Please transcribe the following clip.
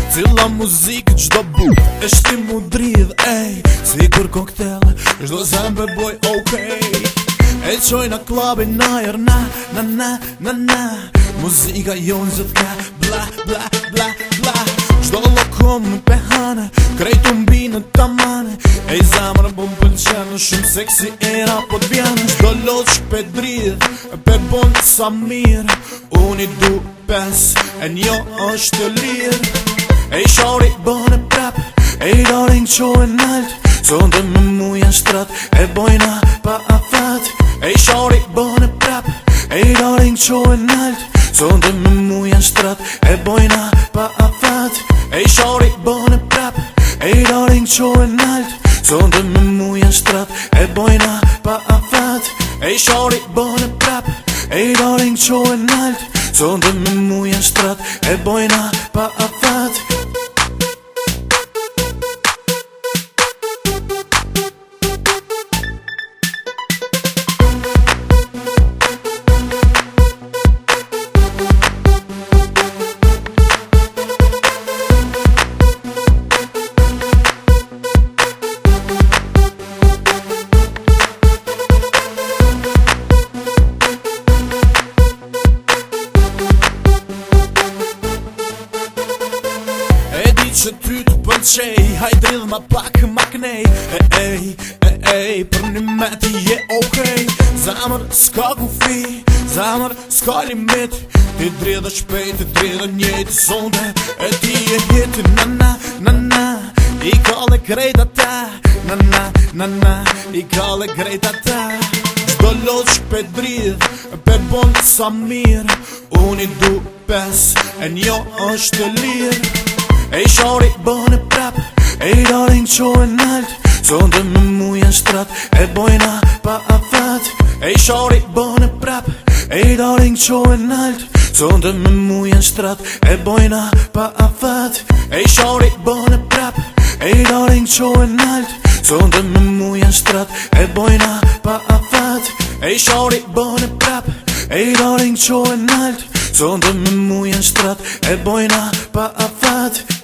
Cilla muzikë qdo but e shti mu dridh, ej Si kur koktel, qdo zembe boj okej E qojna klabin najer, na Muzika jonë zët ka bla, bla, bla, bla Qdo lokom në pehane, krejtu mbi në tamane Ej zamër bu m'pëlqenë, shumë seksi era po t'vjene Qdo lot shpe dridh, pe bon sa mirë Unë i du pes, e njo është lirë Ej shori bëne prap, ej darin qo e nalt Sonde me muja shtrat, e bojna pa afat Ej shori bëne prap, ej darin qo e nalt Sonde me muja shtrat, e bojna pa afat Ej shori bëne prap, ej darin qo e nalt Sonde me muja shtrat, e bojna pa afat Ej shori bëne prap, ej darin qo e nalt Sonde me muja shtrat, e bojna pa afat Që ty të pëlqej, hajt ridh ma pak ma knej Ej, për një meti je okej Zamër s'ka kufi, zamër s'ka limit Ti dridhe shpejt, ti dridhe njejt Sonde e ti e hit Na, I kalle krejt ata Na, I kalle krejt ata Qdo lot shpejt dridh, pe bon sa mirë Unë i du pes, e njo është lirë Ej shori bëne prap, ej darin qo e nalt Sonde me muja shtrat, e bojna pa afat Ej shori bëne prap, ej darin qo e nalt Sonde me muja shtrat, e bojna pa afat Ej shori bëne prap, ej darin qo e nalt Sonde me muja shtrat, e bojna pa afat Ej shori bëne prap, ej darin qo e nalt Sonde me muja shtrat, e bojna pa afat